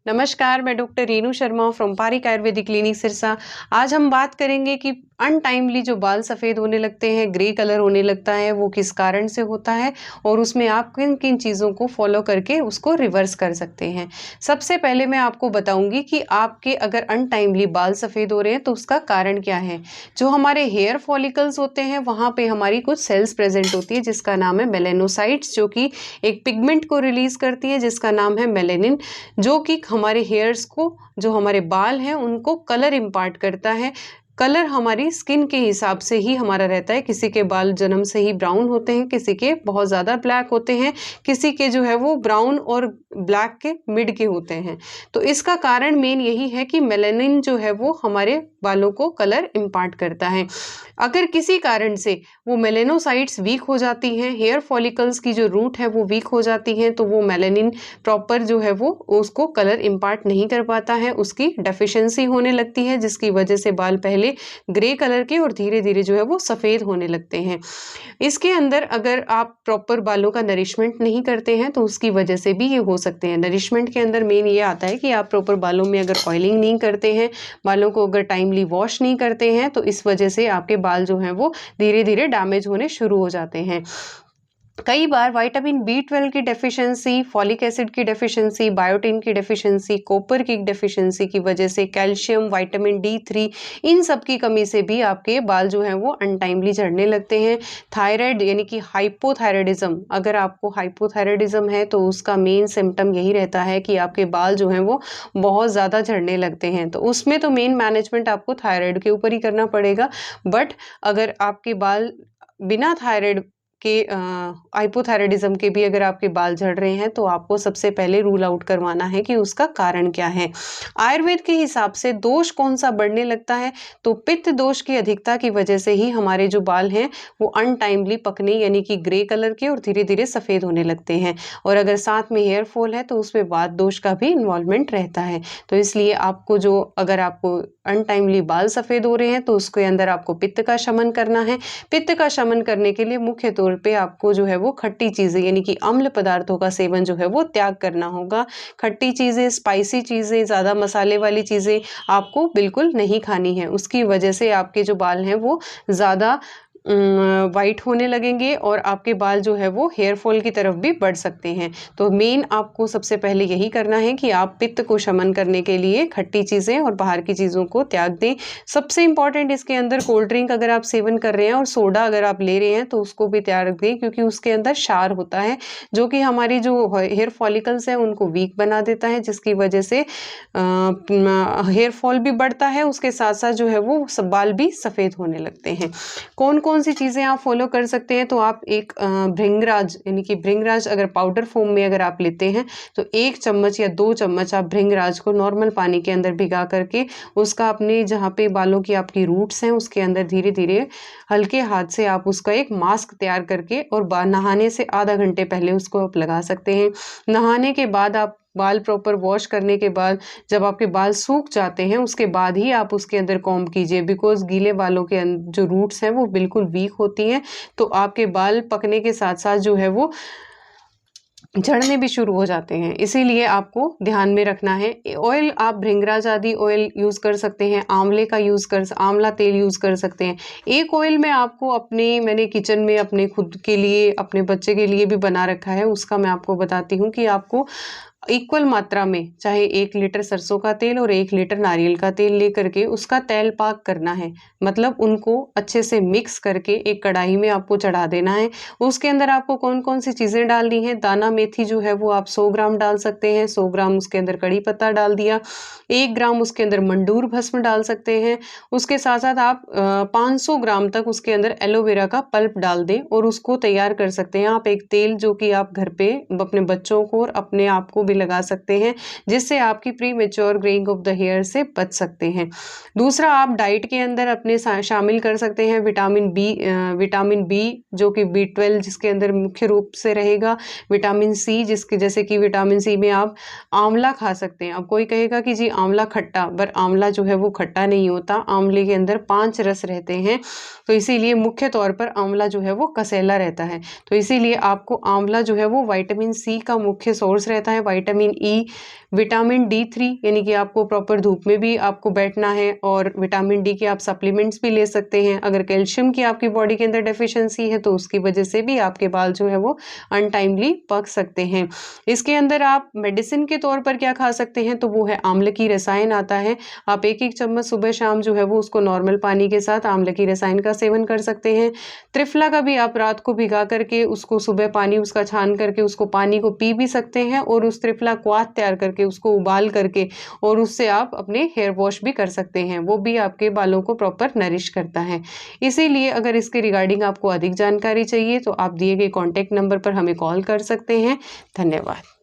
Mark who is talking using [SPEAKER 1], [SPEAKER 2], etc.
[SPEAKER 1] नमस्कार, मैं doctor Reenu Sharma from Parik Ayurvedic clinic Sirsa. आज हम बात करेंगे कि अनटाइमली जो बाल सफ़ेद होने लगते हैं, ग्रे कलर होने लगता है, वो किस कारण से होता है और उसमें आप किन-किन चीज़ों को फॉलो करके उसको रिवर्स कर सकते हैं। सबसे पहले मैं आपको बताऊँगी कि आपके अगर अनटाइमली बाल सफ़ेद हो रहे हैं, तो उसका कारण क्या है? जो हमारे हेयर फॉलिकल्स होते हैं, वहाँ पे हमारी कुछ सेल्स प्रेज़ेंट होती है, जिसका नाम है मेलानोसाइट्स, जो कि एक पिगमेंट को रिलीज़ करती है, जिसका नाम है मेलानिन, जो कि हमारे हेयर्स को, जो हमारे बाल हैं, उनको कलर इम्पार्ट करता है। कलर हमारी स्किन के हिसाब से ही हमारा रहता है। किसी के बाल जन्म से ही ब्राउन होते हैं, किसी के बहुत ज़्यादा ब्लैक होते हैं, किसी के जो है वो ब्राउन और ब्लैक के मिड के होते हैं। तो इसका कारण मेन यही है कि मेलानिन जो है वो हमारे बालों को कलर इम्पार्ट करता है। अगर किसी कारण से वो मेलानोसाइट्स वीक हो जाती हैं, हेयर फॉलिकल्स की जो रूट है वो वीक हो जाती हैं, तो वो मेलानिन प्रॉपर जो है वो उसको कलर इम्पार्ट नहीं कर पाता है, उसकी डेफिशिएंसी होने लगती है, जिसकी वजह से बाल पहले ग्रे कलर के और धीरे-धीरे जो है वो सफ़ेद होने लगते हैं। इसके अंदर अगर आप प्रॉपर बालों का नरिशमेंट नहीं करते हैं, तो उसकी वजह से भी ये हो सकते हैं। नरिशमेंट के अंदर मेन ये आता है कि आप प्रॉपर बालों में अगर ऑयलिंग नहीं करते हैं, बालों को अगर टाइमली वॉश नहीं करते हैं, तो इस वजह से आपके बाल जो हैं वो धीरे-धीरे डैमेज होने शुरू हो जाते हैं। कई बार विटामिन बी12 की डेफिशिएंसी, फॉलिक एसिड की डेफिशिएंसी, बायोटिन की डेफिशिएंसी, कॉपर की डेफिशिएंसी की वजह से, कैल्शियम, विटामिन डी3, इन सब की कमी से भी आपके बाल जो हैं वो अनटाइमली झड़ने लगते हैं। थायराइड यानी कि हाइपोथायराइडिज्म, अगर आपको हाइपोथायराइडिज्म है तो उसका मेन सिम्पटम यही रहता है कि आपके बाल जो हैं वो बहुत ज़्यादा झड़ने लगते हैं। तो उसमें तो मेन मैनेजमेंट आपको थायराइड के ऊपर ही करना पड़ेगा। बट अगर आपके बाल बिना थायराइड के हाइपोथायराइडिज्म के भी अगर आपके बाल झड़ रहे हैं, तो आपको सबसे पहले रूल आउट करवाना है कि उसका कारण क्या है। आयुर्वेद के हिसाब से दोष कौन-सा बढ़ने लगता है, तो पित्त दोष की अधिकता की वजह से ही हमारे जो बाल हैं, वो अनटाइमली पकने यानी कि ग्रे कलर के और धीरे-धीरे सफ़ेद होने लगते हैं। और अगर साथ में हेयर फॉल है, तो उसमें वात दोष का भी इन्वॉल्वमेंट रहता है। तो इसलिए आपको जो अगर आपको अनटाइमली बाल सफ़ेद हो रहे हैं, तो उसके अंदर आपको पित्त का शमन करना है। पित्त का शमन करने के लिए मुख्य तौर पे आपको जो है वो खट्टी चीज़ें यानी कि अम्ल पदार्थों का सेवन जो है वो त्याग करना होगा। खट्टी चीज़ें, स्पाइसी चीज़ें, ज़्यादा मसाले वाली चीज़ें आपको बिल्कुल नहीं खानी है। उसकी वजह से आपके जो बाल हैं वो ज़्यादा वाइट होने लगेंगे और आपके बाल जो है वो हेयर फॉल की तरफ भी बढ़ सकते हैं। तो मेन आपको सबसे पहले यही करना है कि आप पित्त को शमन करने के लिए खट्टी चीज़ें और बाहर की चीज़ों को त्याग दें। सबसे इम्पॉर्टेंट इसके अंदर कोल्ड ड्रिंक अगर आप सेवन कर रहे हैं और सोडा अगर आप ले रहे हैं, तो उसको भी त्याग दें, क्योंकि उसके अंदर क्षार होता है, जो कि हमारी जो हेयर फॉलिकल्स हैं उनको वीक बना देता है, जिसकी वजह से हेयर फॉल भी बढ़ता है, उसके साथ-साथ जो है वो बाल भी सफ़ेद होने लगते हैं। कौन-कौन सी चीज़ें आप फॉलो कर सकते हैं, तो आप एक भृंगराज यानी कि भृंगराज अगर पाउडर फॉर्म में अगर आप लेते हैं, तो 1 चम्मच या 2 चम्मच आप भृंगराज को नॉर्मल पानी के अंदर भिगा करके उसका अपने जहाँ पे बालों की आपकी रूट्स हैं उसके अंदर धीरे-धीरे हल्के हाथ से आप उसका एक मास्क तैयार करके और नहाने से आधा घंटे पहले उसको आप लगा सकते हैं। नहाने के बाद आप बाल प्रॉपर वॉश करने के बाद जब आपके बाल सूख जाते हैं, उसके बाद ही आप उसके अंदर कॉम्ब कीजिए, बिकॉज़ गीले बालों के जो रूट्स हैं वो बिल्कुल वीक होती हैं, तो आपके बाल पकने के साथ-साथ जो है वो झड़ने भी शुरू हो जाते हैं। इसीलिए आपको ध्यान में रखना है। ऑयल आप भृंगराज आदि ऑयल यूज़ कर सकते हैं, आंवला तेल यूज़ कर सकते हैं। एक ऑयल मैं आपको मैंने किचन में अपने खुद के लिए, अपने बच्चे के लिए भी बना रखा है, उसका मैं आपको बताती हूँ कि आपको इक्वल मात्रा में चाहे 1 लीटर सरसों का तेल और 1 लीटर नारियल का तेल लेकर के उसका तैल पाक करना है। मतलब उनको अच्छे से मिक्स करके एक कढ़ाई में आपको चढ़ा देना है। उसके अंदर आपको कौन-कौन सी चीज़ें डालनी है, दाना मेथी जो है वो आप 100 ग्राम डाल सकते हैं, 100 ग्राम उसके अंदर कड़ी पत्ता डाल दिया, 1 ग्राम उसके अंदर मंडूर भस्म डाल सकते हैं। उसके साथ-साथ आप 500 ग्राम तक उसके अंदर एलोवेरा का पल्प डाल दें और उसको तैयार कर सकते हैं आप एक तेल, जो कि आप घर पे अपने बच्चों को और अपने आप को भी लगा सकते हैं, जिससे आपकी premature greying of the hair से बच सकते हैं। दूसरा, आप डाइट के अंदर अपने शामिल कर सकते हैं विटामिन बी जो कि बी12 जिसके अंदर मुख्य रूप से रहेगा, विटामिन सी जिसके जैसे कि विटामिन सी में आप आंवला खा सकते हैं। अब कोई कहेगा कि जी आंवला खट्टा, पर आंवला जो है वो खट्टा नहीं होता, आंवले के अंदर 5 रस रहते हैं, तो इसीलिए मुख्य तौर पर आंवला जो है वो कसैला रहता है। तो इसीलिए आपको आंवला जो है वो विटामिन सी का मुख्य सोर्स रहता है, विटामिन ई, विटामिन D3 यानी कि आपको प्रॉपर धूप में भी आपको बैठना है, और विटामिन डी के आप सप्लीमेंट्स भी ले सकते हैं। अगर कैल्शियम की आपकी बॉडी के अंदर डेफिशिएंसी है तो उसकी वजह से भी आपके बाल जो है वो अनटाइमली पक सकते हैं। इसके अंदर आप मेडिसिन के तौर पर क्या खा सकते हैं, तो वो है आंवले की रसायन आता है। आप 1-1 चम्मच सुबह शाम जो है वो उसको नॉर्मल पानी के साथ आंवले की रसायन का सेवन कर सकते हैं। त्रिफला का भी आप रात को भिगा करके उसको सुबह पानी उसका छान करके उसको पानी को पी भी सकते हैं, और उस त्रिफला क्वाथ तैयार करके उसको उबाल करके और उससे आप अपने हेयर वॉश भी कर सकते हैं। वो भी आपके बालों को प्रॉपर नरिश करता है। इसीलिए अगर इसके रिगार्डिंग आपको अधिक जानकारी चाहिए तो आप दिए गए कॉन्टैक्ट नंबर पर हमें कॉल कर सकते हैं। धन्यवाद।